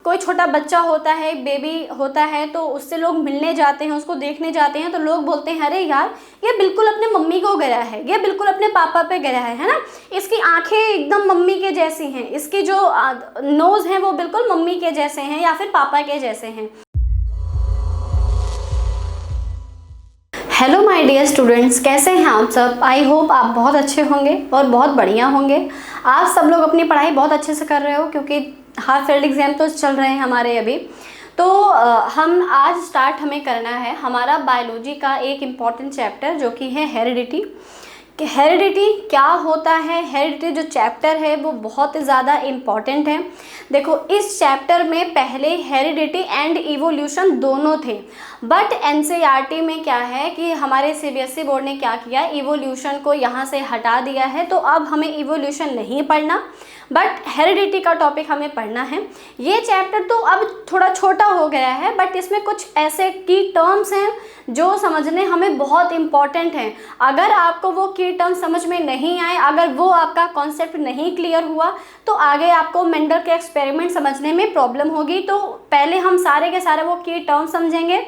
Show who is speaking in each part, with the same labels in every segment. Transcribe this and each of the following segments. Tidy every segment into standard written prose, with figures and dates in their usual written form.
Speaker 1: कोई छोटा बच्चा होता है, बेबी होता है, तो उससे लोग मिलने जाते हैं, उसको देखने जाते हैं, तो लोग बोलते हैं अरे यार ये बिल्कुल अपने मम्मी को गया है, ये बिल्कुल अपने पापा पे गया है ना। इसकी आंखें एकदम मम्मी के जैसी हैं, इसकी जो नोज़ है वो बिल्कुल मम्मी के जैसे हैं या फिर पापा के जैसे हैं। हेलो माय डियर स्टूडेंट्स, कैसे हैं आप सब। आई होप आप बहुत अच्छे होंगे और बहुत बढ़िया होंगे। आप सब लोग अपनी पढ़ाई बहुत अच्छे से कर रहे हो, क्योंकि हाफ फील्ड एग्जाम तो चल रहे हैं हमारे अभी। तो हम आज स्टार्ट हमें करना है हमारा बायोलॉजी का एक इम्पॉर्टेंट चैप्टर, जो कि है हेरिडिटी। कि हेरिडिटी क्या होता है। हेरिडिटी जो चैप्टर है वो बहुत ज़्यादा इम्पॉर्टेंट है। देखो, इस चैप्टर में पहले हेरिडिटी एंड इवोल्यूशन दोनों थे, बट एनसीईआरटी में क्या है कि हमारे सीबीएसई बोर्ड ने क्या किया, इवोल्यूशन को यहाँ से हटा दिया है। तो अब हमें इवोल्यूशन नहीं पढ़ना, बट हेरिडिटी का टॉपिक हमें पढ़ना है। ये चैप्टर तो अब थोड़ा छोटा हो गया है, बट इसमें कुछ ऐसे की टर्म्स हैं जो समझने हमें बहुत इम्पॉर्टेंट हैं। अगर आपको वो की टर्म समझ में नहीं आए, अगर वो आपका कॉन्सेप्ट नहीं क्लियर हुआ, तो आगे आपको मेंडल के एक्सपेरिमेंट समझने में प्रॉब्लम होगी। तो पहले हम सारे के सारे वो की टर्म समझेंगे,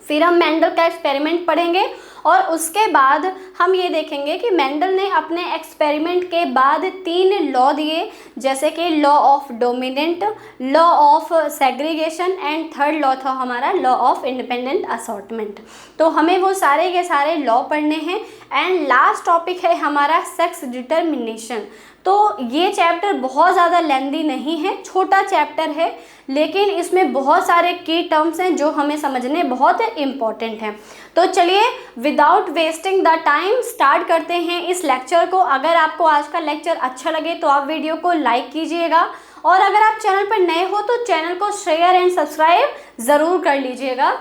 Speaker 1: फिर हम मेंडल का एक्सपेरिमेंट पढ़ेंगे, और उसके बाद हम ये देखेंगे कि मेंडल ने अपने एक्सपेरिमेंट के बाद 3 लॉ दिए, जैसे कि law of dominant, law of segregation and third law था हमारा लॉ ऑफ इंडिपेंडेंट असॉर्टमेंट। तो हमें वो सारे के सारे लॉ पढ़ने हैं। एंड लास्ट टॉपिक है हमारा सेक्स डिटर्मिनेशन। तो ये चैप्टर बहुत ज़्यादा लेंदी नहीं है, छोटा चैप्टर है, लेकिन इसमें बहुत सारे की टर्म्स हैं जो हमें समझने बहुत इम्पॉर्टेंट हैं। तो चलिए without wasting the time start करते हैं इस लेक्चर को। अगर आपको आज का लेक्चर अच्छा लगे तो आप वीडियो को लाइक कीजिएगा, और अगर आप चैनल पर नए हो तो चैनल को शेयर एंड सब्सक्राइब ज़रूर कर लीजिएगा।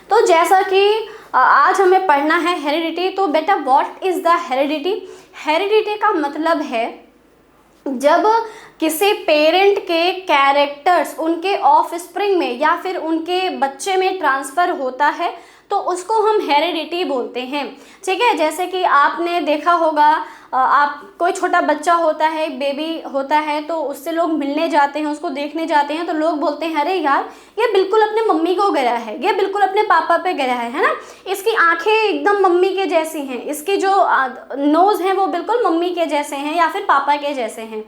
Speaker 1: तो जैसा कि आज हमें पढ़ना है हेरिडिटी, तो बेटा what is the heredity. Heredity का मतलब है जब किसी पेरेंट के कैरेक्टर्स उनके ऑफस्प्रिंग में या फिर उनके बच्चे में ट्रांसफ़र होता है, तो उसको हम हेरिडिटी बोलते हैं। ठीक है, जैसे कि आपने देखा होगा, आप कोई छोटा बच्चा होता है, बेबी होता है, तो उससे लोग मिलने जाते हैं, उसको देखने जाते हैं, तो लोग बोलते हैं अरे यार ये बिल्कुल अपने मम्मी को गया है, ये बिल्कुल अपने पापा पे गया है ना। इसकी आंखें एकदम मम्मी के जैसी हैं, इसकी जो नोज़ हैं वो बिल्कुल मम्मी के जैसे हैं या फिर पापा के जैसे हैं।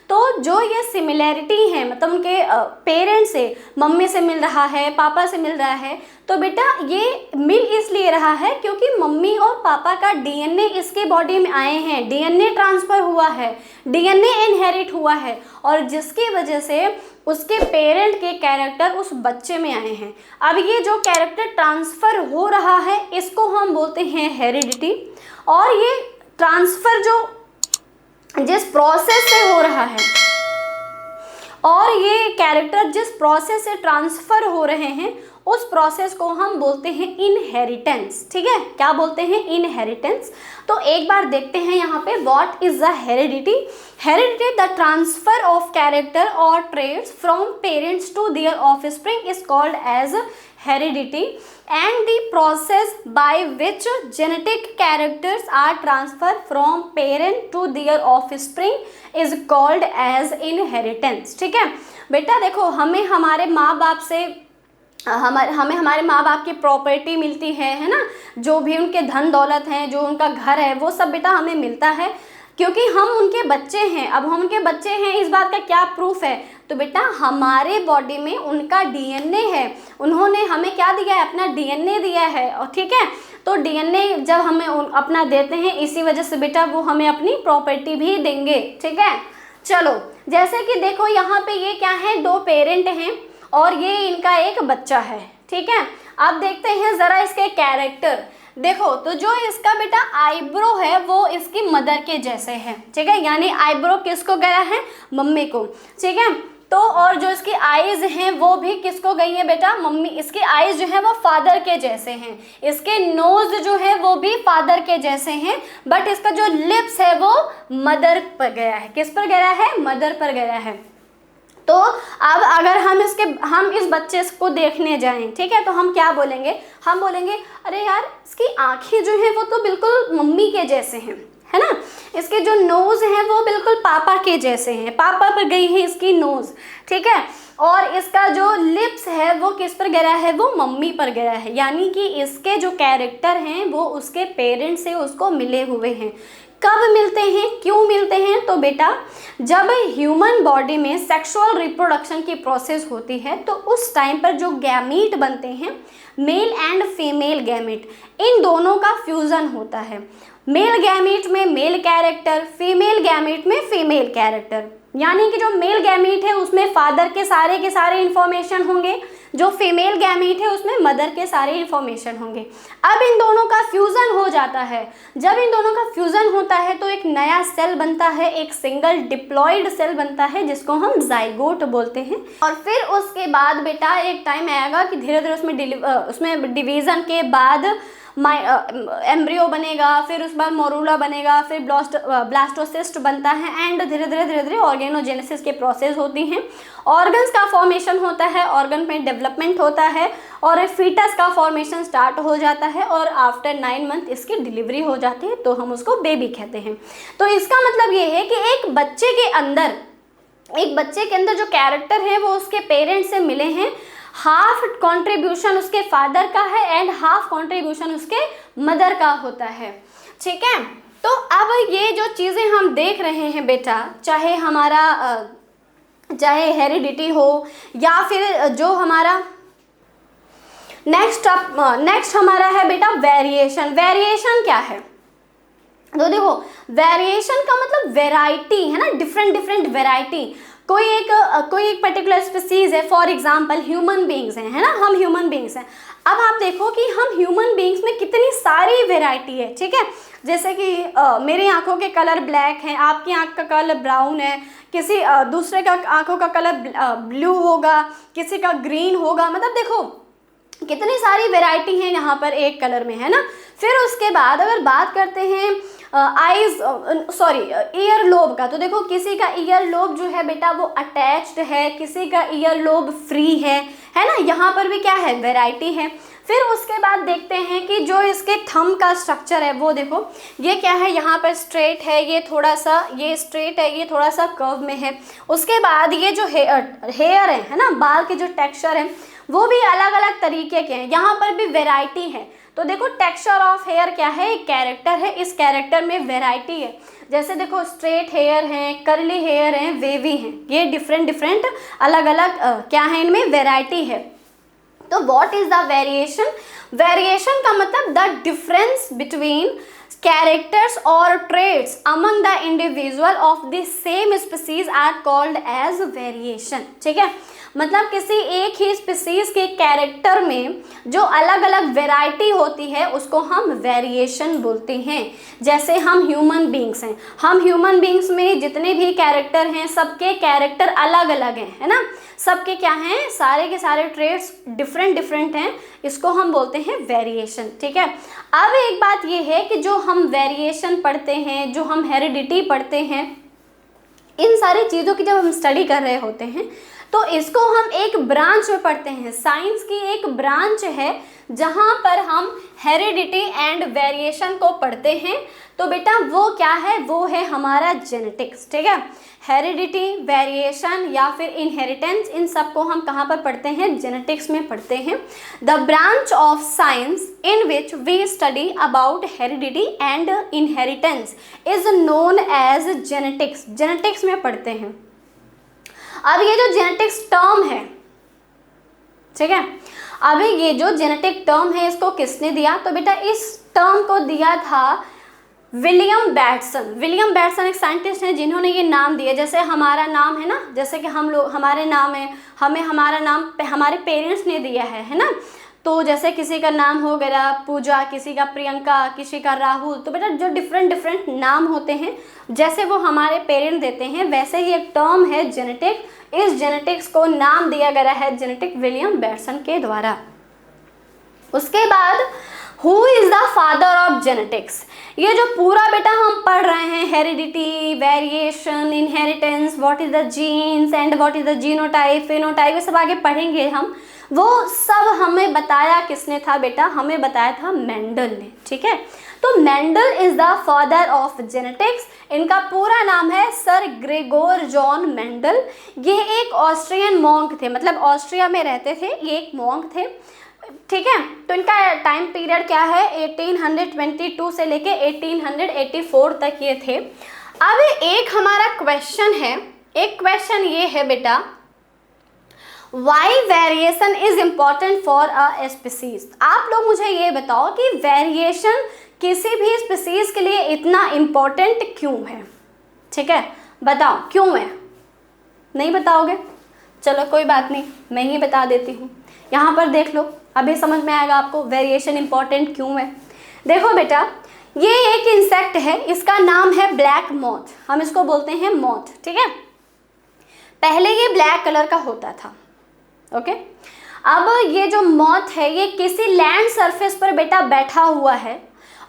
Speaker 1: तो जो ये सिमिलैरिटी है, मतलब उनके पेरेंट्स से, मम्मी से मिल रहा है, पापा से मिल रहा है, तो बेटा ये मिल इसलिए रहा है क्योंकि मम्मी और पापा का डीएनए इसके बॉडी में आए हैं, डीएनए ट्रांसफ़र हुआ है, डीएनए इनहेरिट हुआ है, और जिसकी वजह से उसके पेरेंट के कैरेक्टर उस बच्चे में आए हैं। अब ये जो कैरेक्टर ट्रांसफ़र हो रहा है इसको हम बोलते हैं हेरिडिटी। और ये ट्रांसफ़र जो जिस प्रोसेस से हो रहा है, और ये कैरेक्टर जिस प्रोसेस से ट्रांसफ़र हो रहे हैं, उस प्रोसेस को हम बोलते हैं इनहेरिटेंस। ठीक है, क्या बोलते हैं, इनहेरिटेंस। तो एक बार देखते हैं यहाँ पे what is the heredity. Heredity the transfer of character और traits from parents to their offspring is called as heredity, and the process by which genetic characters are transferred from parent to their offspring is called as inheritance। ठीक है बेटा, देखो हमें हमारे माँ बाप से हमें हमारे माँ बाप की प्रॉपर्टी मिलती है ना, जो भी उनके धन दौलत हैं, जो उनका घर है, वो सब बेटा हमें मिलता है क्योंकि हम उनके बच्चे हैं। अब हम उनके बच्चे हैं, इस बात का क्या प्रूफ है, तो बेटा हमारे बॉडी में उनका डीएनए है, उन्होंने हमें क्या दिया है, अपना डीएनए दिया है। और ठीक है, तो डीएनए जब हमें अपना देते हैं, इसी वजह से बेटा वो हमें अपनी प्रॉपर्टी भी देंगे। ठीक है, चलो जैसे कि देखो यहाँ पे ये क्या है, 2 पेरेंट हैं और ये इनका एक बच्चा है। ठीक है, अब देखते हैं ज़रा इसके कैरेक्टर। देखो तो जो इसका बेटा आईब्रो है वो इसकी मदर के जैसे है। ठीक है, यानी आईब्रो किसको गया है, मम्मी को। ठीक है, तो और जो इसकी आईज हैं वो भी किसको गई है बेटा, मम्मी। इसकी आईज जो है वो फादर के जैसे हैं, इसके नोज जो है वो भी फादर के जैसे हैं, बट इसका जो लिप्स है वो मदर पर गया है। किस पर गया है, मदर पर गया है। तो अब अगर हम इस बच्चे को देखने जाएं, ठीक है, तो हम क्या बोलेंगे, हम बोलेंगे अरे यार इसकी आंखें जो हैं वो तो बिल्कुल मम्मी के जैसे हैं, है ना। इसके जो नोज़ हैं वो बिल्कुल पापा के जैसे हैं, पापा पर गई है इसकी नोज़, ठीक है। और इसका जो लिप्स है वो किस पर गिरा है, वो मम्मी पर गिरा है, यानी कि इसके जो कैरेक्टर हैं वो उसके पेरेंट्स से उसको मिले हुए हैं। कब मिलते हैं, क्यों मिलते हैं, तो बेटा जब ह्यूमन बॉडी में सेक्सुअल रिप्रोडक्शन की प्रोसेस होती है तो उस टाइम पर जो गैमीट बनते हैं, मेल एंड फीमेल गैमीट, इन दोनों का फ्यूज़न होता है। मेल गैमीट में मेल कैरेक्टर, फीमेल गैमीट में फीमेल कैरेक्टर, यानी कि जो मेल गैमीट है उसमें फादर के सारे इंफॉर्मेशन होंगे, जो फीमेल गैमीट है उसमें मदर के सारे इंफॉर्मेशन होंगे। अब इन दोनों का फ्यूज़न हो जाता है, जब इन दोनों का फ्यूज़न होता है तो एक नया सेल बनता है, एक सिंगल डिप्लॉयड सेल बनता है जिसको हम जाइगोट बोलते हैं। और फिर उसके बाद बेटा एक टाइम आएगा कि धीरे धीरे उसमें डिवीज़न के बाद एम्ब्रियो बनेगा, फिर उसके बाद मोरूला बनेगा, फिर ब्लास्टोसिस्ट बनता है एंड धीरे धीरे ऑर्गेनोजेनेसिस के प्रोसेस होती हैं। ऑर्गन्स का फॉर्मेशन होता है, ऑर्गन में डेवलपमेंट होता है और फीटस का फॉर्मेशन स्टार्ट हो जाता है और आफ्टर 9 मंथ इसकी डिलीवरी हो जाती है तो हम उसको बेबी कहते हैं। तो इसका मतलब ये है कि एक बच्चे के अंदर जो कैरेक्टर है वो उसके पेरेंट्स से मिले हैं। हाफ कंट्रीब्यूशन उसके फादर का है एंड हाफ कंट्रीब्यूशन उसके मदर का होता है, ठीक है। तो अब ये जो चीज़ें हम देख रहे हैं बेटा, चाहे हेरिडिटी हो या फिर जो हमारा नेक्स्ट हमारा है बेटा वेरिएशन। वेरिएशन क्या है, तो देखो वेरिएशन का मतलब वेराइटी है ना, डिफरेंट वेराइटी। कोई एक पर्टिकुलर स्पीसीज है, फॉर एग्जांपल ह्यूमन बींग्स हैं, है ना, हम ह्यूमन बींग्स हैं। अब आप देखो कि हम ह्यूमन बींग्स में कितनी सारी वेराइटी है, ठीक है। जैसे कि मेरी आंखों के कलर ब्लैक हैं, आपकी आंख का कलर ब्राउन है, किसी दूसरे का आंखों का कलर ब्लू होगा, किसी का ग्रीन होगा, मतलब देखो कितनी सारी वेराइटी हैं यहाँ पर एक कलर में, है ना। फिर उसके बाद अगर बात करते हैं ईयर लोब का, तो देखो किसी का ईयर लोब जो है बेटा वो अटैच्ड है, किसी का ईयर लोब फ्री है ना, यहाँ पर भी क्या है, वैरायटी है। फिर उसके बाद देखते हैं कि जो इसके थंब का स्ट्रक्चर है वो देखो, ये क्या है, यहाँ पर स्ट्रेट है, ये स्ट्रेट है, ये थोड़ा सा कर्व में है। उसके बाद ये जो हेयर है ना, बाल के जो टेक्सचर है वो भी अलग अलग तरीके के हैं, यहाँ पर भी वैरायटी है। तो देखो टेक्सचर ऑफ हेयर क्या है, एक कैरेक्टर है, इस कैरेक्टर में वैरायटी है। जैसे देखो स्ट्रेट हेयर हैं, कर्ली हेयर हैं, वेवी हैं, ये डिफरेंट अलग अलग क्या है, इनमें वैरायटी है। तो what is the variation? Variation का मतलब द डिफरेंस बिटवीन कैरेक्टर्स और traits among the individual of the same species are called as variation, ठीक है। मतलब किसी एक ही स्पीसीज के कैरेक्टर में जो अलग अलग वैरायटी होती है उसको हम वेरिएशन बोलते हैं। जैसे हम ह्यूमन बींग्स हैं, हम ह्यूमन बींग्स में जितने भी कैरेक्टर हैं सबके कैरेक्टर अलग अलग हैं, है ना, सबके क्या हैं, सारे के सारे ट्रेट्स डिफरेंट हैं, इसको हम बोलते हैं वेरिएशन, ठीक है। अब एक बात ये है कि जो हम वेरिएशन पढ़ते हैं, जो हम हेरिडिटी पढ़ते हैं, इन सारी चीज़ों की जब हम स्टडी कर रहे होते हैं तो इसको हम एक ब्रांच में पढ़ते हैं। साइंस की एक ब्रांच है जहाँ पर हम हेरिडिटी एंड वेरिएशन को पढ़ते हैं। तो बेटा वो क्या है, वो है हमारा जेनेटिक्स, ठीक है। हेरिडिटी, वेरिएशन या फिर इनहेरिटेंस, इन सब को हम कहाँ पर पढ़ते हैं, जेनेटिक्स में पढ़ते हैं। The branch of science in which we study about heredity and inheritance is known as genetics, genetics में पढ़ते हैं। अब ये जो जेनेटिक्स टर्म है, ठीक है, अभी ये जो जेनेटिक टर्म है इसको किसने दिया, तो बेटा इस टर्म को दिया था विलियम बैटसन। विलियम बैटसन एक साइंटिस्ट हैं जिन्होंने ये नाम दिया। जैसे हमारा नाम है ना, जैसे कि हम लोग, हमारे नाम है, हमें हमारा नाम हमारे पेरेंट्स ने दिया है ना। तो जैसे किसी का नाम हो गया पूजा, किसी का प्रियंका, किसी का राहुल, तो बेटा जो डिफरेंट नाम होते हैं जैसे वो हमारे पेरेंट देते हैं वैसे ही एक टर्म है जेनेटिक। इस जेनेटिक्स को नाम दिया गया है जेनेटिक विलियम बैटसन के द्वारा। उसके बाद who is the father of genetics, ये जो पूरा बेटा हम पढ़ रहे हैं, heredity, variation, inheritance, what is the genes and what is the genotype, phenotype, ये सब आगे पढ़ेंगे हम। वो सब हमें बताया किसने था बेटा, हमें बताया था मेंडल ने, ठीक है। तो Mendel is the father of genetics. इनका पूरा नाम है सर ग्रेगोर जॉन मेंडल। ये एक ऑस्ट्रियन मॉन्क थे, मतलब ऑस्ट्रिया में रहते थे, ये एक मॉन्क थे, ठीक है। तो इनका टाइम पीरियड क्या है, 1822 से लेके 1884 तक ये थे। अब एक हमारा क्वेश्चन है, एक क्वेश्चन ये है बेटा, why variation is important for a species. आप लोग मुझे ये बताओ कि वेरिएशन किसी भी स्पीसीज के लिए इतना इम्पॉर्टेंट क्यों है, ठीक है, बताओ क्यों है। नहीं बताओगे, चलो कोई बात नहीं, मैं ही बता देती हूँ। यहाँ पर देख लो, अभी समझ में आएगा आपको वेरिएशन इम्पॉर्टेंट क्यों है। देखो बेटा, ये एक इंसेक्ट है, इसका नाम है ब्लैक मॉथ, हम इसको बोलते हैं मॉथ, ठीक है। पहले ये ब्लैक कलर का होता था, ओके। अब ये जो मॉथ है ये किसी लैंड सरफेस पर बेटा बैठा हुआ है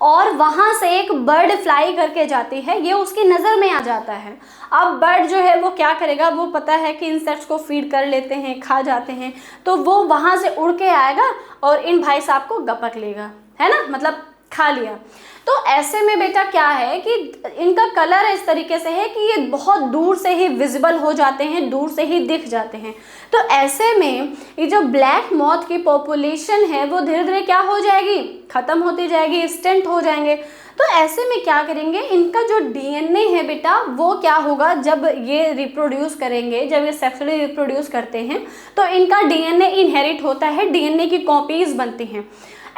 Speaker 1: और वहाँ से एक बर्ड फ्लाई करके जाती है, ये उसकी नज़र में आ जाता है। अब बर्ड जो है वो क्या करेगा, वो पता है कि इंसेक्ट्स को फीड कर लेते हैं, खा जाते हैं, तो वो वहाँ से उड़ के आएगा और इन भाई साहब को गपक लेगा, है ना, मतलब खा लिया। तो ऐसे में बेटा क्या है कि इनका कलर इस तरीके से है कि ये बहुत दूर से ही विजिबल हो जाते हैं, दूर से ही दिख जाते हैं। तो ऐसे में ये जो ब्लैक मॉथ की पॉपुलेशन है वो धीरे धीरे क्या हो जाएगी, ख़त्म होती जाएगी, एक्सटेंट हो जाएंगे। तो ऐसे में क्या करेंगे, इनका जो डीएनए है बेटा वो क्या होगा, जब ये रिप्रोड्यूस करेंगे, जब ये सेक्सुअली रिप्रोड्यूस करते हैं तो इनका डीएनए इनहेरिट होता है, डीएनए की कॉपीज बनती हैं।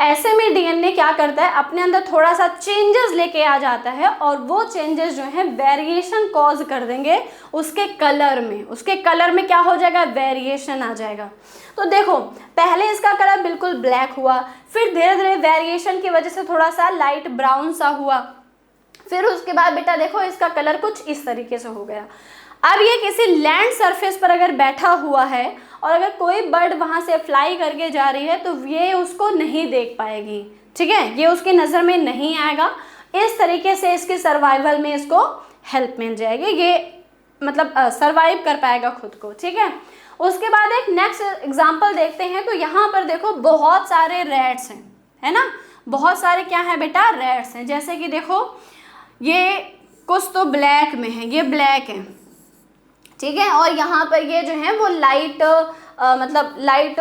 Speaker 1: ऐसे में डीएनए क्या करता है, अपने अंदर थोड़ा सा चेंजेस लेके आ जाता है और वो चेंजेस जो है वेरिएशन कॉज कर देंगे उसके कलर में, उसके कलर में क्या हो जाएगा, वेरिएशन आ जाएगा। तो देखो, पहले इसका कलर बिल्कुल ब्लैक हुआ, फिर धीरे धीरे वेरिएशन की वजह से थोड़ा सा लाइट ब्राउन सा हुआ, फिर उसके बाद बेटा देखो इसका कलर कुछ इस तरीके से हो गया। अब ये किसी लैंड सरफेस पर अगर बैठा हुआ है और अगर कोई बर्ड वहाँ से फ्लाई करके जा रही है तो ये उसको नहीं देख पाएगी, ठीक है, ये उसकी नज़र में नहीं आएगा। इस तरीके से इसके सर्वाइवल में इसको हेल्प मिल जाएगी, ये मतलब सर्वाइव कर पाएगा खुद को, ठीक है। उसके बाद एक नेक्स्ट एग्जाम्पल देखते हैं। तो यहाँ पर देखो बहुत सारे रैट्स हैं, है ना, बहुत सारे क्या है बेटा, रैट्स हैं। जैसे कि देखो ये कुछ तो ब्लैक में है, ये ब्लैक है, ठीक है, और यहाँ पर ये जो है वो लाइट मतलब लाइट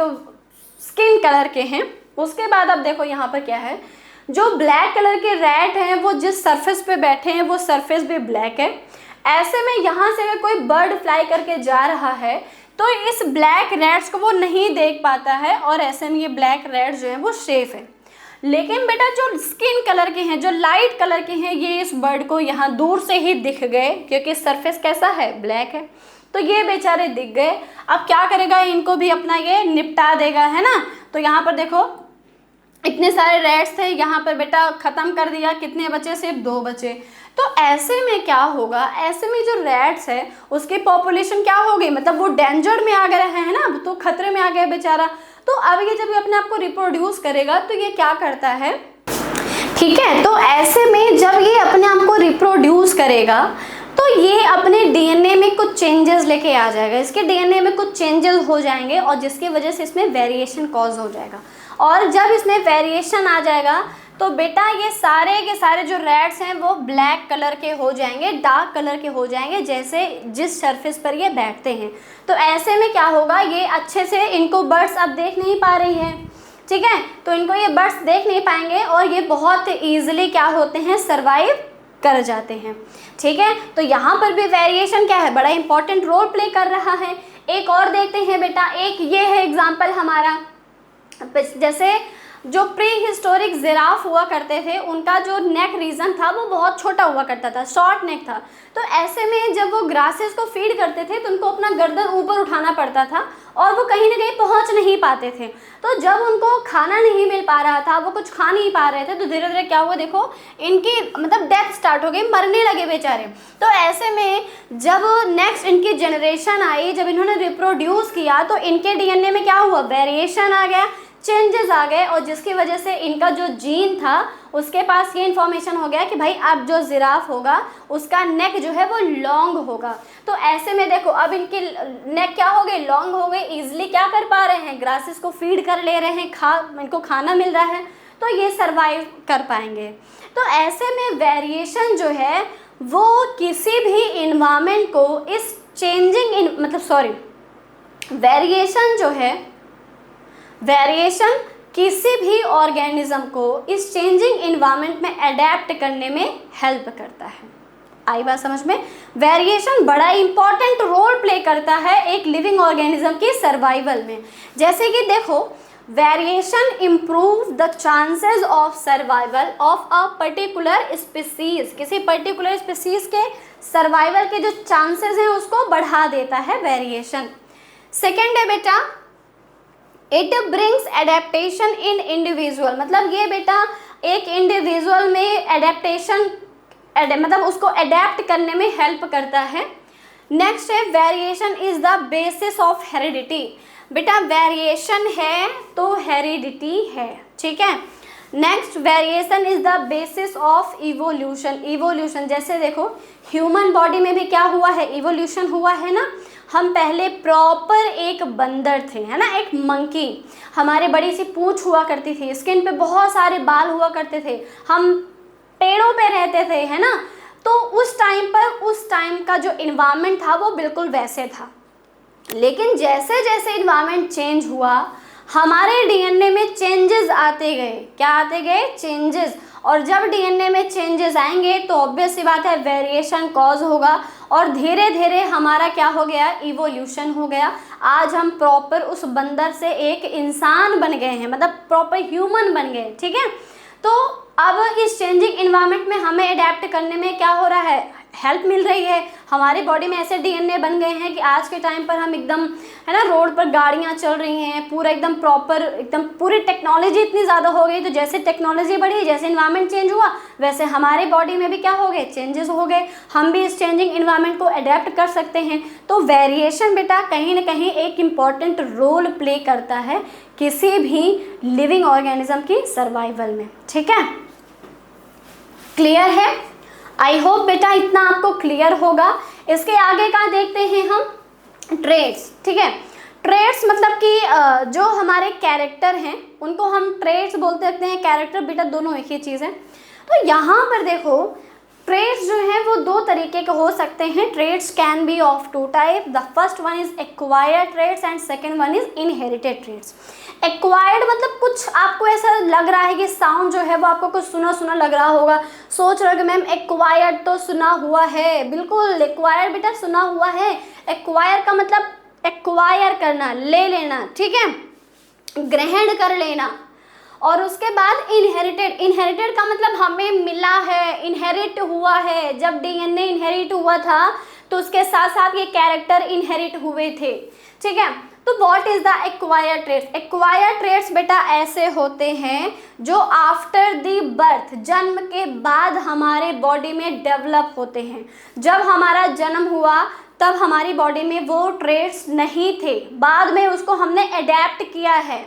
Speaker 1: स्किन कलर के हैं। उसके बाद अब देखो यहाँ पर क्या है, जो ब्लैक कलर के रैट हैं वो जिस सरफेस पे बैठे हैं वो सरफेस भी ब्लैक है। ऐसे में यहाँ से अगर कोई बर्ड फ्लाई करके जा रहा है तो इस ब्लैक रैट्स को वो नहीं देख पाता है और ऐसे में ये ब्लैक रैट्स जो हैं वो सेफ है। लेकिन बेटा जो स्किन कलर के हैं, जो लाइट कलर के हैं, ये इस बर्ड को यहाँ दूर से ही दिख गए क्योंकि सरफेस कैसा है, ब्लैक है, तो ये बेचारे दिख गए। अब क्या करेगा, इनको भी अपना ये निपटा देगा, है ना। तो यहाँ पर देखो इतने सारे रैट्स थे, यहाँ पर बेटा ख़त्म कर दिया, कितने बचे, सिर्फ 2 बचे। तो ऐसे में क्या होगा, ऐसे में जो रैट्स है उसकी पॉपुलेशन क्या हो गई, मतलब वो डेंजर में आ गए हैं ना, तो खतरे में आ गया बेचारा। तो अब ये जब ये अपने आप को रिप्रोड्यूस करेगा तो ये क्या करता है, ठीक है, तो ऐसे में जब ये अपने आप को रिप्रोड्यूस करेगा तो ये अपने डीएनए में कुछ चेंजेस लेके आ जाएगा, इसके डीएनए में कुछ चेंजेस हो जाएंगे और जिसकी वजह से इसमें वेरिएशन कॉज हो जाएगा। और जब इसमें वेरिएशन आ जाएगा तो बेटा ये सारे के सारे जो रैट्स हैं वो ब्लैक कलर के हो जाएंगे, डार्क कलर के हो जाएंगे, जैसे जिस सरफेस पर ये बैठते हैं। तो ऐसे में क्या होगा, ये अच्छे से इनको बर्ड्स अब देख नहीं पा रही है, ठीक है, तो इनको ये बर्ड्स देख नहीं पाएंगे और ये बहुत ईजिली क्या होते हैं, सर्वाइव कर जाते हैं, ठीक है। तो यहाँ पर भी वेरिएशन क्या है, बड़ा इंपॉर्टेंट रोल प्ले कर रहा है। एक और देखते हैं बेटा, एक ये है एग्जाम्पल हमारा, जैसे जो प्री हिस्टोरिक जिराफ हुआ करते थे उनका जो नेक रीजन था वो बहुत छोटा हुआ करता था, शॉर्ट नेक था। तो ऐसे में जब वो ग्रासेस को फीड करते थे तो उनको अपना गर्दन ऊपर उठाना पड़ता था और वो कहीं ना कहीं पहुंच नहीं पाते थे। तो जब उनको खाना नहीं मिल पा रहा था, वो कुछ खा नहीं पा रहे थे, तो धीरे धीरे क्या हुआ, देखो इनकी मतलब डेथ स्टार्ट हो गई, मरने लगे बेचारे। तो ऐसे में जब नेक्स्ट इनकी जनरेशन आई, जब इन्होंने रिप्रोड्यूस किया तो इनके डीएनए में क्या हुआ, वेरिएशन आ गया, चेंजेस आ गए और जिसकी वजह से इनका जो जीन था उसके पास ये इन्फॉर्मेशन हो गया कि भाई अब जो जिराफ होगा उसका नेक जो है वो लॉन्ग होगा। तो ऐसे में देखो अब इनकी नेक क्या हो गई, लॉन्ग हो गई, ईजिली क्या कर पा रहे हैं, ग्रासेस को फीड कर ले रहे हैं, इनको खाना मिल रहा है। तो ये सर्वाइव कर पाएंगे। तो ऐसे में वेरिएशन जो है वो किसी भी इन्वायरमेंट को इस चेंजिंग वेरिएशन जो है, वेरिएशन किसी भी ऑर्गेनिज्म को इस चेंजिंग इन्वायरमेंट में अडेप्ट करने में हेल्प करता है। आई बात समझ में? वेरिएशन बड़ा इंपॉर्टेंट रोल प्ले करता है एक लिविंग ऑर्गेनिज्म की सर्वाइवल में। जैसे कि देखो, variation improve the chances of survival of a particular species. किसी पर्टिकुलर स्पीसीज के सर्वाइवल के जो चांसेस हैं उसको बढ़ा देता है वेरिएशन। सेकेंड है बेटा, it brings adaptation in individual. मतलब ये बेटा एक इंडिविजुअल में एडेप्टेशन मतलब उसको अडेप्ट करने में हेल्प करता है। नेक्स्ट है, variation is the basis of heredity. बेटा वेरिएशन है तो हेरिडिटी है, ठीक है। Next, variation is the basis of evolution. Evolution जैसे देखो ह्यूमन बॉडी में भी क्या हुआ है, इवोल्यूशन हुआ है ना। हम पहले प्रॉपर एक बंदर थे, है ना, एक मंकी। हमारे बड़ी सी पूंछ हुआ करती थी, स्किन पे बहुत सारे बाल हुआ करते थे, हम पेड़ों पे रहते थे, है ना। तो उस टाइम का जो इन्वायरमेंट था वो बिल्कुल वैसे था। लेकिन जैसे जैसे इन्वायरमेंट चेंज हुआ हमारे डीएनए में चेंजेस आते गए। क्या आते गए? चेंजेस। और जब डीएनए में चेंजेस आएंगे तो ऑब्वियस सी बात है वेरिएशन कॉज होगा और धीरे धीरे हमारा क्या हो गया, इवोल्यूशन हो गया। आज हम प्रॉपर उस बंदर से एक इंसान बन गए हैं, मतलब प्रॉपर ह्यूमन बन गए, ठीक है। तो अब इस चेंजिंग इन्वायरमेंट में हमें अडेप्ट करने में क्या हो रहा है, हेल्प मिल रही है। हमारी बॉडी में ऐसे डीएनए बन गए हैं कि आज के टाइम पर हम एकदम, है ना, रोड पर गाड़ियां चल रही हैं, पूरा एकदम प्रॉपर, एकदम पूरी टेक्नोलॉजी इतनी ज़्यादा हो गई। तो जैसे टेक्नोलॉजी बढ़ी, जैसे इन्वायरमेंट चेंज हुआ, वैसे हमारे बॉडी में भी क्या हो गए, चेंजेस हो गए। हम भी इस चेंजिंग इन्वायरमेंट को अडेप्ट कर सकते हैं। तो वेरिएशन बेटा कहीं ना कहीं एक इम्पॉर्टेंट रोल प्ले करता है किसी भी लिविंग ऑर्गेनिज्म की सर्वाइवल में, ठीक है। क्लियर है? आई होप बेटा इतना आपको क्लियर होगा। इसके आगे का देखते हैं हम, ट्रेड्स, ठीक है। ट्रेड्स मतलब कि जो हमारे कैरेक्टर हैं उनको हम ट्रेड्स बोलते रहते हैं, कैरेक्टर बेटा दोनों एक ही चीज़ है। तो यहाँ पर देखो ट्रेड्स जो हैं वो दो तरीके के हो सकते हैं। Traits can be of two type. The first one is acquired traits and second one is inherited traits. Acquired मतलब कुछ आपको ऐसा लग रहा है कि साउंड जो है वो आपको कुछ सुना सुना लग रहा होगा, सोच रहे हो कि मैम एक्वायर्ड तो सुना हुआ है। बिल्कुल, एक्वायर्ड बेटा सुना हुआ है। एक्वायर का मतलब एक्वायर करना, ले लेना, ठीक है, ग्रहण कर लेना। और उसके बाद इनहेरिटेड, इनहेरिटेड का मतलब हमें मिला है, इनहेरिट हुआ है। जब डीएनए इनहेरिट हुआ था तो उसके साथ साथ ये कैरेक्टर इनहेरिट हुए थे, ठीक है। तो what is the acquired traits? Acquired traits बेटा ऐसे होते हैं जो आफ्टर द बर्थ, जन्म के बाद हमारे बॉडी में डेवलप होते हैं। जब हमारा जन्म हुआ तब हमारी बॉडी में वो ट्रेट्स नहीं थे, बाद में उसको हमने अडेप्ट किया है।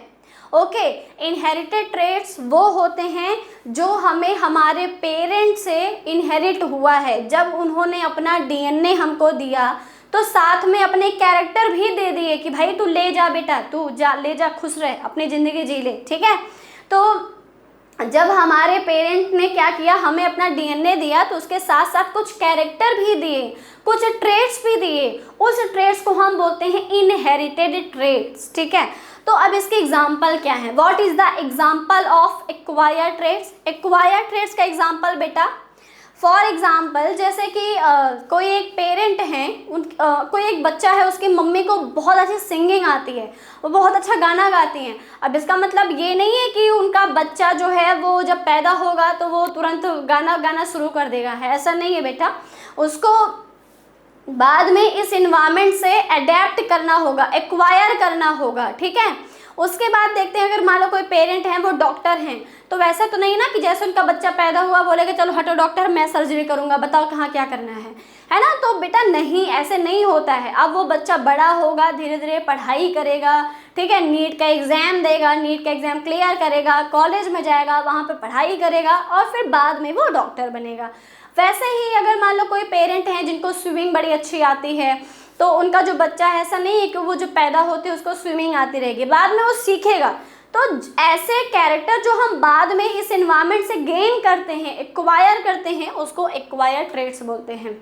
Speaker 1: ओके, इनहेरिटेड ट्रेट्स वो होते हैं जो हमें हमारे पेरेंट से इनहेरिट हुआ है। जब उन्होंने अपना डीएनए हमको दिया तो साथ में अपने कैरेक्टर भी दे दिए कि भाई तू ले जा बेटा, तू जा, ले जा, खुश रह, अपनी ज़िंदगी जी ले, ठीक है। तो जब हमारे पेरेंट ने क्या किया, हमें अपना डीएनए दिया तो उसके साथ साथ कुछ कैरेक्टर भी दिए, कुछ ट्रेट्स भी दिए। उस ट्रेट्स को हम बोलते हैं इनहेरिटेड ट्रेट्स, ठीक है। तो अब इसके एग्जाम्पल क्या है? What is the example of acquired traits? Acquired traits का एग्जाम्पल बेटा, फॉर एग्जाम्पल जैसे कि कोई एक पेरेंट हैं, कोई एक बच्चा है, उसकी मम्मी को बहुत अच्छी सिंगिंग आती है, वो बहुत अच्छा गाना गाती हैं। अब इसका मतलब ये नहीं है कि उनका बच्चा जो है वो जब पैदा होगा तो वो तुरंत गाना गाना शुरू कर देगा, है, ऐसा नहीं है बेटा। उसको बाद में इस इन्वायरमेंट से अडेप्ट करना होगा, एक्वायर करना होगा, ठीक है। उसके बाद देखते हैं, अगर मान लो कोई पेरेंट हैं वो डॉक्टर हैं, तो वैसा तो नहीं ना कि जैसे उनका बच्चा पैदा हुआ बोलेगा चलो हटो डॉक्टर मैं सर्जरी करूंगा, बताओ कहाँ क्या करना है ना। तो बेटा नहीं, ऐसे नहीं होता है। अब वो बच्चा बड़ा होगा, धीरे धीरे पढ़ाई करेगा, ठीक है, नीट का एग्ज़ाम देगा, नीट का एग्ज़ाम क्लियर करेगा, कॉलेज में जाएगा, वहाँ पर पढ़ाई करेगा और फिर बाद में वो डॉक्टर बनेगा। वैसे ही अगर मान लो कोई पेरेंट हैं जिनको स्विमिंग बड़ी अच्छी आती है, तो उनका जो बच्चा है, ऐसा नहीं है कि वो जो पैदा होते उसको स्विमिंग आती रहेगी, बाद में वो सीखेगा तो ऐसे कैरेक्टर जो हम बाद में इस एनवायरनमेंट से गेन करते हैं, एक्वायर करते हैं, उसको एक्वायर ट्रेट्स बोलते हैं।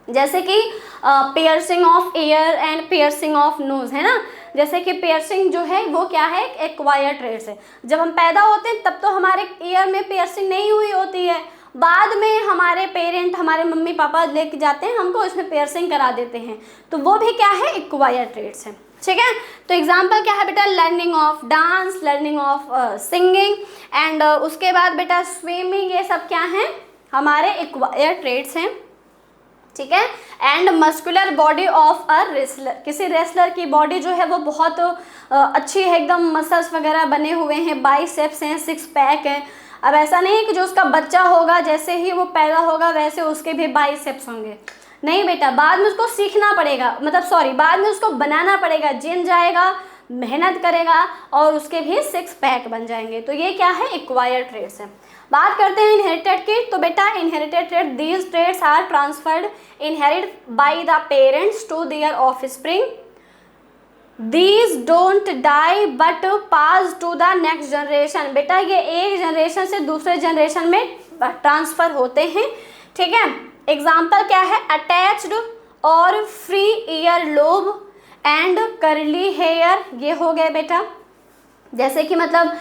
Speaker 1: जैसे कि piercing of year and piercing of nose, है ना। जैसे कि पियर्सिंग जो है वो क्या है, एक्वायर ट्रेट्स है। जब हम पैदा होते हैं तब तो हमारे ईयर में पियर्सिंग नहीं हुई होती है, बाद में हमारे पेरेंट, हमारे मम्मी पापा लेके जाते हैं हमको, उसमें पियर्सिंग करा देते हैं, तो वो भी क्या है, एक्वायर ट्रेट्स है। ठीक है, तो एग्जाम्पल क्या है बेटा, learning of dance, learning of singing and उसके बाद बेटा स्विमिंग, ये सब क्या है, हमारे एक्वायर ट्रेट्स हैं। ठीक है, and muscular body of a wrestler, किसी रेसलर की बॉडी जो है वो बहुत अच्छी है, एकदम मसल्स वगैरह बने हुए हैं, बाइसेप्स हैं, सिक्स पैक है। अब ऐसा नहीं है कि जो उसका बच्चा होगा जैसे ही वो पैदा होगा वैसे उसके भी बाइसेप्स होंगे, नहीं बेटा, बाद में उसको सीखना पड़ेगा, बाद में उसको बनाना पड़ेगा, जिम जाएगा, मेहनत करेगा और उसके भी सिक्स पैक बन जाएंगे। तो ये क्या है, एक्वायर ट्रेट्स है। बात करते हैं इनहेरिटेड की, तो बेटा inherited trait, these traits are transferred inherit by the parents to their offspring, these don't die but pass to the next generation. बेटा ये एक जनरेशन से दूसरे जनरेशन में ट्रांसफर होते हैं। ठीक है, एग्जाम्पल क्या है, अटैच्ड और free ear lobe and curly hair, ये हो गए बेटा। जैसे कि मतलब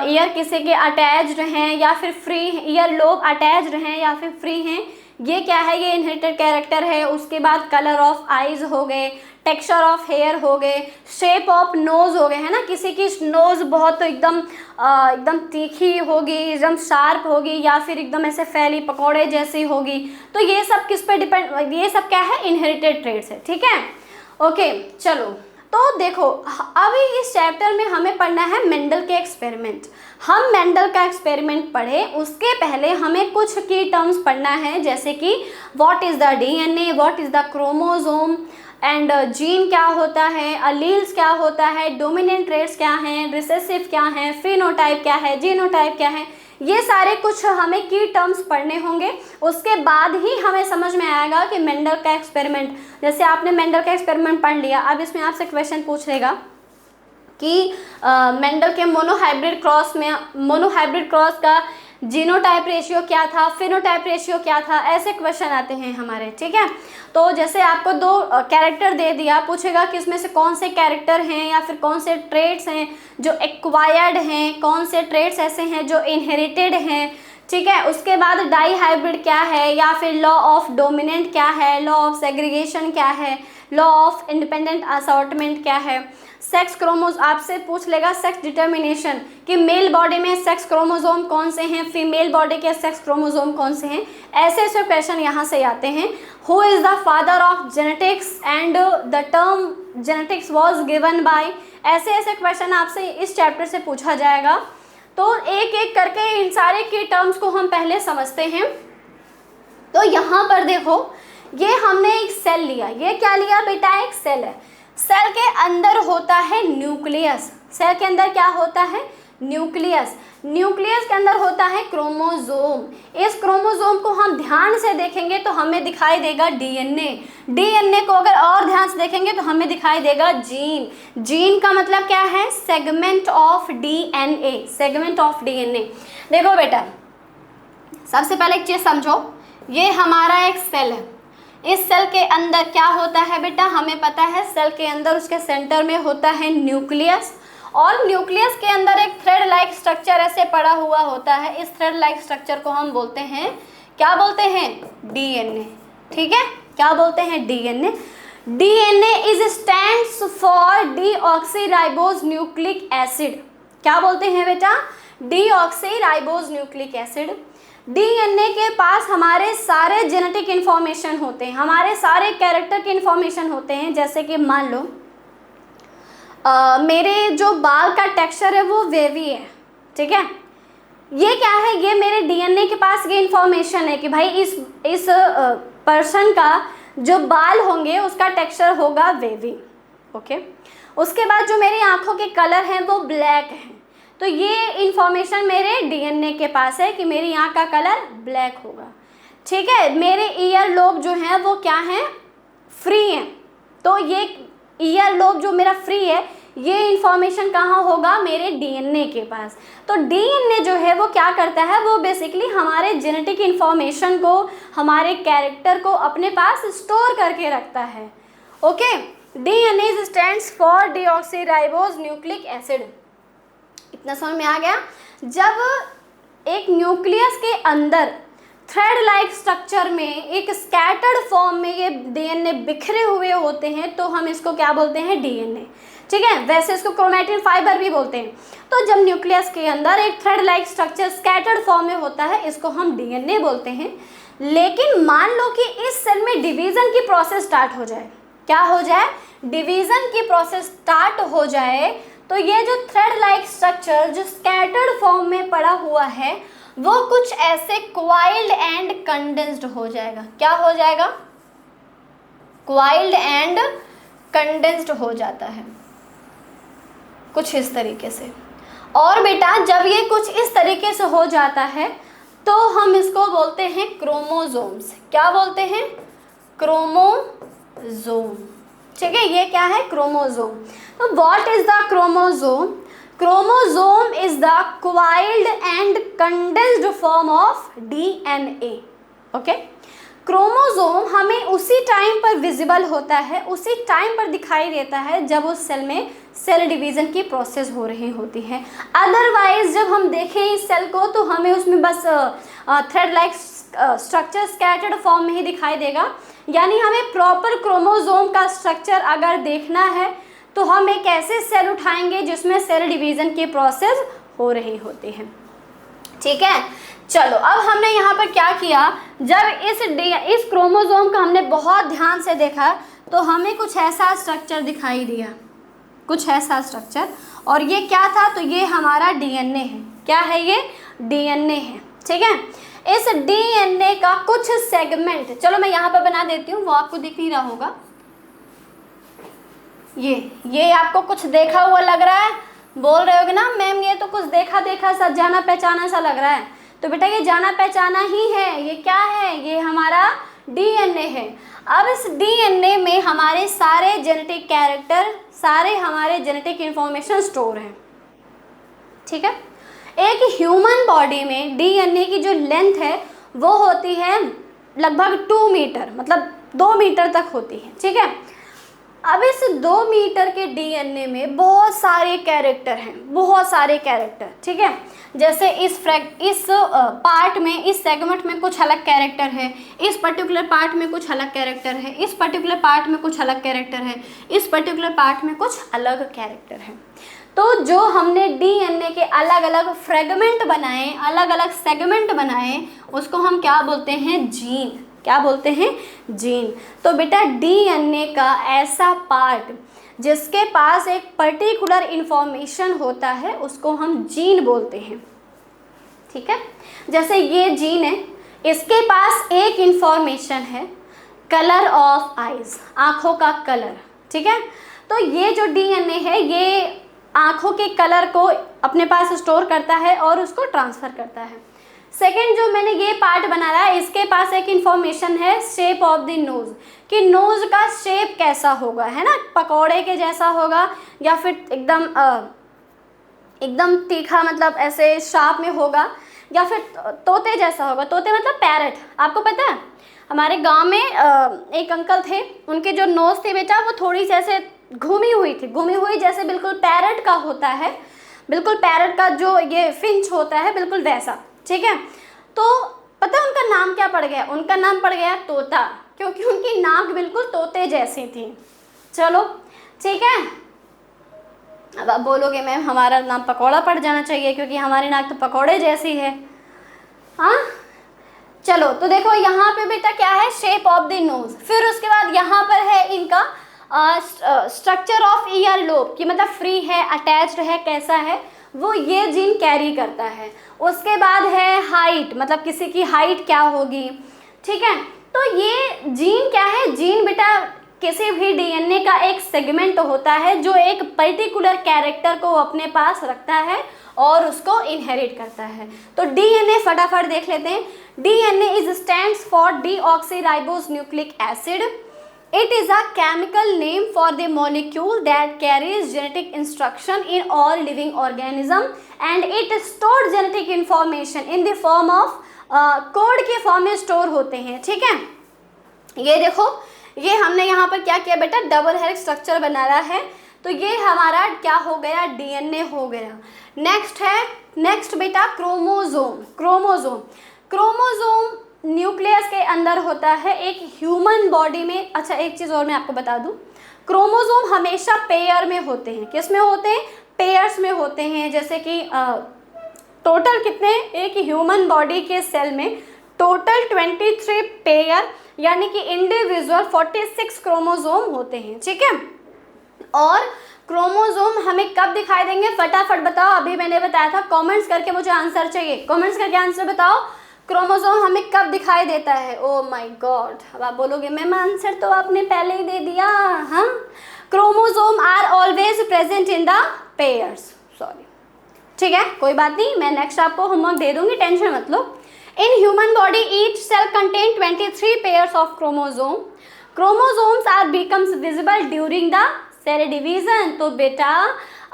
Speaker 1: ईयर किसी के अटैच्ड हैं या फिर फ्री, ईयर लोब अटैच्ड हैं या फिर फ्री हैं, ये क्या है, ये इनहेरिटेड कैरेक्टर है। उसके बाद कलर ऑफ आईज हो गए, टेक्सचर ऑफ हेयर हो गए, शेप ऑफ नोज हो गए, है ना, किसी की नोज बहुत एकदम तीखी होगी, एकदम शार्प होगी, या फिर एकदम ऐसे फैली पकौड़े जैसी होगी। तो ये सब किस पे डिपेंड, ये सब क्या है, इनहेरिटेड ट्रेट्स है। ठीक है, ओके चलो, तो देखो अभी इस चैप्टर में हमें पढ़ना है मेंडल के एक्सपेरिमेंट। हम मेंडल का एक्सपेरिमेंट पढ़े उसके पहले हमें कुछ की टर्म्स पढ़ना है, जैसे कि what is the DNA, what is the chromosome and gene क्या होता है, अलील्स क्या होता है, डोमिनेंट ट्रेट्स क्या हैं, रिसेसिव क्या हैं, फिनोटाइप क्या है, जीनोटाइप क्या है, ये सारे कुछ हमें की टर्म्स पढ़ने होंगे। उसके बाद ही हमें समझ में आएगा कि मेंडल का एक्सपेरिमेंट, जैसे आपने मेंडल का एक्सपेरिमेंट पढ़ लिया, अब इसमें आपसे क्वेश्चन पूछ लेगा कि मेंडल के मोनोहाइब्रिड क्रॉस का जीनोटाइप रेशियो क्या था, फिनोटाइप रेशियो क्या था, ऐसे क्वेश्चन आते हैं हमारे। ठीक है, तो जैसे आपको दो कैरेक्टर दे दिया, पूछेगा कि इसमें से कौन से कैरेक्टर हैं या फिर कौन से ट्रेट्स हैं जो एक्वायर्ड हैं, कौन से ट्रेट्स ऐसे हैं जो इनहेरिटेड हैं। ठीक है, उसके बाद डाई हाइब्रिड क्या है, या फिर लॉ ऑफ डोमिनेंट क्या है, लॉ ऑफ सेग्रीगेशन क्या है, लॉ ऑफ इंडिपेंडेंट असॉर्टमेंट क्या है, सेक्स क्रोमोज आपसे पूछ लेगा सेक्स डिटर्मिनेशन कि मेल बॉडी में सेक्स क्रोमोसोम कौन से हैं, फीमेल बॉडी के सेक्स क्रोमोसोम कौन से हैं, ऐसे ऐसे क्वेश्चन यहाँ से आते हैं। Who is the father of genetics and the term genetics was given by, ऐसे ऐसे क्वेश्चन आपसे इस चैप्टर से पूछा जाएगा। तो एक एक करके इन सारे की टर्म्स को हम पहले समझते हैं। तो यहाँ पर देखो, ये हमने एक सेल लिया, ये क्या लिया बेटा, एक सेल है। सेल के अंदर होता है न्यूक्लियस, सेल के अंदर क्या होता है, न्यूक्लियस, न्यूक्लियस के अंदर होता है क्रोमोसोम। इस क्रोमोसोम को हम ध्यान से देखेंगे तो हमें दिखाई देगा डीएनए, डीएनए को अगर और ध्यान से देखेंगे तो हमें दिखाई देगा जीन, जीन का मतलब क्या है, segment of DNA, segment of DNA. देखो बेटा, सबसे पहले एक चीज समझो, ये हमारा एक सेल है, इस सेल के अंदर क्या होता है बेटा, हमें पता है सेल के अंदर उसके सेंटर में होता है न्यूक्लियस, और न्यूक्लियस के अंदर एक थ्रेड लाइक स्ट्रक्चर ऐसे पड़ा हुआ होता है। इस थ्रेड लाइक स्ट्रक्चर को हम बोलते हैं, क्या बोलते हैं, डीएनए। ठीक है, क्या बोलते हैं, DNA. DNA is stands for deoxyribose nucleic acid, क्या बोलते हैं बेटा, डीऑक्सीराइबोज न्यूक्लिक एसिड। डीएनए के पास हमारे सारे जेनेटिक इन्फॉर्मेशन होते हैं, हमारे सारे कैरेक्टर के इन्फॉर्मेशन होते हैं। जैसे कि मान लो मेरे जो बाल का टेक्सचर है वो वेवी है, ठीक है, ये क्या है, ये मेरे डीएनए के पास ये इन्फॉर्मेशन है कि भाई इस पर्सन का जो बाल होंगे उसका टेक्सचर होगा वेवी। ओके, उसके बाद जो मेरी आँखों के कलर हैं वो ब्लैक है, तो ये इन्फॉर्मेशन मेरे डीएनए के पास है कि मेरी आँख का कलर ब्लैक होगा। ठीक है, मेरे ईयर लोब जो हैं वो क्या हैं, फ्री हैं, तो ये ईयर लोब जो मेरा फ्री है ये इंफॉर्मेशन कहाँ होगा, मेरे डीएनए के पास। तो डीएनए जो है वो क्या करता है, वो बेसिकली हमारे जेनेटिक इंफॉर्मेशन को, हमारे कैरेक्टर को अपने पास स्टोर करके रखता है। Okay, DNA stands for deoxyribose nucleic acid. इतना समझ में आ गया। जब एक न्यूक्लियस के अंदर थ्रेड लाइक स्ट्रक्चर में एक स्कैटर्ड फॉर्म में ये डीएनए बिखरे हुए होते हैं तो हम इसको क्या बोलते हैं, डीएनए। ठीक है, वैसे इसको क्रोमैटिन फाइबर भी बोलते हैं। तो जब न्यूक्लियस के अंदर एक thread like structure scattered form में होता है, इसको हम डीएनए बोलते हैं। लेकिन मान लो कि इस सेल में डिवीजन की प्रोसेस स्टार्ट हो जाए, क्या हो जाए, डिवीजन की प्रोसेस स्टार्ट हो जाए, तो ये जो थ्रेड लाइक स्ट्रक्चर जो स्कैटर्ड फॉर्म में पड़ा हुआ है वो कुछ ऐसे क्वाइल्ड एंड कंडेंस्ड हो जाएगा। क्या हो जाएगा, क्वाइल्ड एंड कंडेंस्ड हो जाता है कुछ इस तरीके से। और बेटा जब ये कुछ इस तरीके से हो जाता है तो हम इसको बोलते हैं क्रोमोसोम्स। क्या बोलते हैं, क्रोमोसोम। ठीक है, ये क्या है, क्रोमोसोम। तो what is the chromosome, chromosome is the coiled and condensed form of DNA. Okay, chromosome हमें उसी टाइम पर विजिबल होता है, उसी टाइम पर दिखाई देता है जब उस सेल में सेल डिवीज़न की प्रोसेस हो रही होती है। अदरवाइज जब हम देखें इस सेल को तो हमें उसमें बस thread like structure scattered form में ही दिखाई देगा। यानी हमें प्रॉपर क्रोमोसोम का स्ट्रक्चर अगर देखना है तो हम एक ऐसे सेल उठाएंगे जिसमें सेल डिवीज़न की प्रोसेस हो रही होती है। ठीक है, चलो अब हमने यहाँ पर क्या किया, जब इस क्रोमोसोम का हमने बहुत ध्यान से देखा तो हमें कुछ ऐसा स्ट्रक्चर दिखाई दिया, कुछ ऐसा स्ट्रक्चर। और ये क्या था, तो ये हमारा डीएनए है। क्या है, ये डीएनए है। ठीक है, इस डीएनए का कुछ सेगमेंट, चलो मैं यहाँ पर बना देती हूँ, वो आपको दिख नहीं रहा होगा। ये आपको कुछ देखा हुआ लग रहा है, बोल रहे होगे ना मैम ये तो कुछ देखा देखा सा, जाना पहचाना सा लग रहा है। तो बेटा ये जाना पहचाना ही है। ये क्या है, ये हमारा डीएनए है। अब इस डीएनए में हमारे सारे जेनेटिक कैरेक्टर, सारे हमारे जेनेटिक इंफॉर्मेशन स्टोर हैं। ठीक है, एक ह्यूमन बॉडी में डीएनए की जो लेंथ है वो होती है लगभग 2 मीटर, मतलब 2 मीटर तक होती है। ठीक है, अब इस 2 मीटर के डीएनए में बहुत सारे कैरेक्टर हैं, बहुत सारे कैरेक्टर। ठीक है, जैसे इस पार्ट में, इस सेगमेंट में कुछ अलग कैरेक्टर है, इस पर्टिकुलर पार्ट में कुछ अलग कैरेक्टर है, इस पर्टिकुलर पार्ट में कुछ अलग कैरेक्टर है, इस पर्टिकुलर पार्ट में कुछ अलग कैरेक्टर है। तो जो हमने डीएनए के अलग अलग फ्रेगमेंट बनाए, अलग अलग सेगमेंट बनाए, उसको हम क्या बोलते हैं, जीन। क्या बोलते हैं, जीन। तो बेटा डीएनए का ऐसा पार्ट जिसके पास एक पर्टिकुलर इंफॉर्मेशन होता है उसको हम जीन बोलते हैं। ठीक है, जैसे ये जीन है, इसके पास एक इंफॉर्मेशन है, कलर ऑफ आइज, आँखों का कलर। ठीक है, तो ये जो डीएनए है ये आँखों के कलर को अपने पास स्टोर करता है और उसको ट्रांसफ़र करता है। सेकेंड जो मैंने ये पार्ट बनाया है, इसके पास एक इंफॉर्मेशन है शेप ऑफ द नोज़, कि नोज़ का शेप कैसा होगा, है ना, पकौड़े के जैसा होगा या फिर एकदम तीखा, मतलब ऐसे शार्प में होगा, या फिर तोते जैसा होगा। तोते मतलब पैरट। आपको पता है हमारे गांव में एक अंकल थे, उनके जो नोज़ थी बेटा वो थोड़ी सी ऐसे घूमी हुई थी, घूमी हुई जैसे बिल्कुल पैरट का होता है, बिल्कुल पैरट का जो ये फिंच होता है बिल्कुल वैसा। ठीक है, तो पता है उनका नाम क्या पड़ गया, उनका नाम पड़ गया तोता, क्योंकि उनकी नाक बिल्कुल तोते जैसी थी। चलो ठीक है, अब आप बोलोगे मैम हमारा नाम पकौड़ा पड़ जाना चाहिए क्योंकि हमारी नाक तो पकौड़े जैसी है। हाँ चलो, तो देखो यहाँ पे बेटा क्या है, शेप ऑफ द नोज। फिर उसके बाद यहाँ पर है इनका स्ट्रक्चर ऑफ ईयर लोब, कि मतलब फ्री है, अटैच्ड है, कैसा है, वो ये जीन कैरी करता है। उसके बाद है हाइट, मतलब किसी की हाइट क्या होगी। ठीक है, तो ये जीन क्या है, जीन बेटा किसी भी डीएनए का एक सेगमेंट होता है जो एक पर्टिकुलर कैरेक्टर को अपने पास रखता है और उसको इनहेरिट करता है। तो डीएनए फटाफट देख लेते हैं। DNA is stands for deoxyribose nucleic acid. It is a chemical name for the molecule that carries genetic instruction in all living organism and it stored genetic information in the form of code के form में store होते हैं। ठीक है, ये देखो, ये हमने यहाँ पर क्या किया बेटा, डबल हेलिक्स स्ट्रक्चर बनाया है, तो ये हमारा क्या हो गया, डीएनए हो गया। नेक्स्ट बेटा क्रोमोजोम। क्रोमोजोम न्यूक्लियस के अंदर होता है एक ह्यूमन बॉडी में। अच्छा, एक चीज़ और मैं आपको बता दूं, क्रोमोजोम हमेशा पेयर में होते हैं। किस में होते हैं, पेयर्स में होते हैं। जैसे कि टोटल कितने, एक ह्यूमन बॉडी के सेल में टोटल 23 पेयर यानी कि इंडिविजुअल 46 क्रोमोजोम होते हैं। ठीक है, और क्रोमोजोम हमें कब दिखाई देंगे, फटाफट बताओ, अभी मैंने बताया था, कमेंट्स करके मुझे आंसर चाहिए, कमेंट्स करके आंसर बताओ, क्रोमोजोम हमें कब दिखाई देता है। ओ माय गॉड, अब आप बोलोगे मैम आंसर तो आपने पहले ही दे दिया। हाँ, chromosome are always present in the pairs. Sorry, ठीक है, कोई बात नहीं, मैं नेक्स्ट आपको होमवर्क दे दूंगी, टेंशन मत लो। In human body each cell contain 23 pairs of chromosome. Chromosomes are becomes visible during the cell division. तो बेटा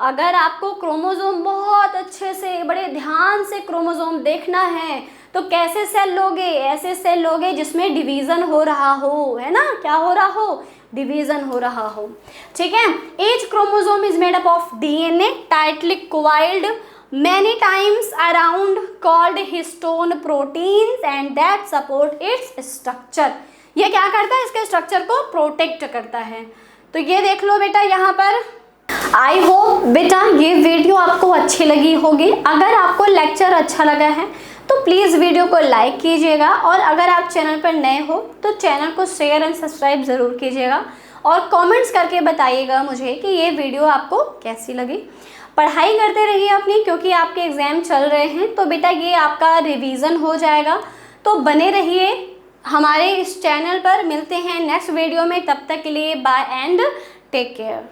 Speaker 1: अगर आपको क्रोमोजोम बहुत अच्छे से बड़े ध्यान से क्रोमोजोम देखना है तो कैसे सेल लोगे, ऐसे सेल लोगे जिसमें डिवीजन हो रहा हो, है ना, क्या हो रहा हो, डिवीजन हो रहा हो। ठीक है, each chromosome is made up of DNA tightly coiled many times around called histone proteins and that support its structure। ये क्या करता है, इसके स्ट्रक्चर को प्रोटेक्ट करता है। तो ये देख लो बेटा यहाँ पर। आई होप बेटा ये वीडियो आपको अच्छी लगी होगी। अगर आपको लेक्चर अच्छा लगा है तो प्लीज़ वीडियो को लाइक कीजिएगा और अगर आप चैनल पर नए हो तो चैनल को शेयर एंड सब्सक्राइब ज़रूर कीजिएगा और कमेंट्स करके बताइएगा मुझे कि ये वीडियो आपको कैसी लगी। पढ़ाई करते रहिए अपनी, क्योंकि आपके एग्ज़ाम चल रहे हैं, तो बेटा ये आपका रिवीजन हो जाएगा। तो बने रहिए हमारे इस चैनल पर। मिलते हैं नेक्स्ट वीडियो में, तब तक के लिए बाय एंड टेक केयर।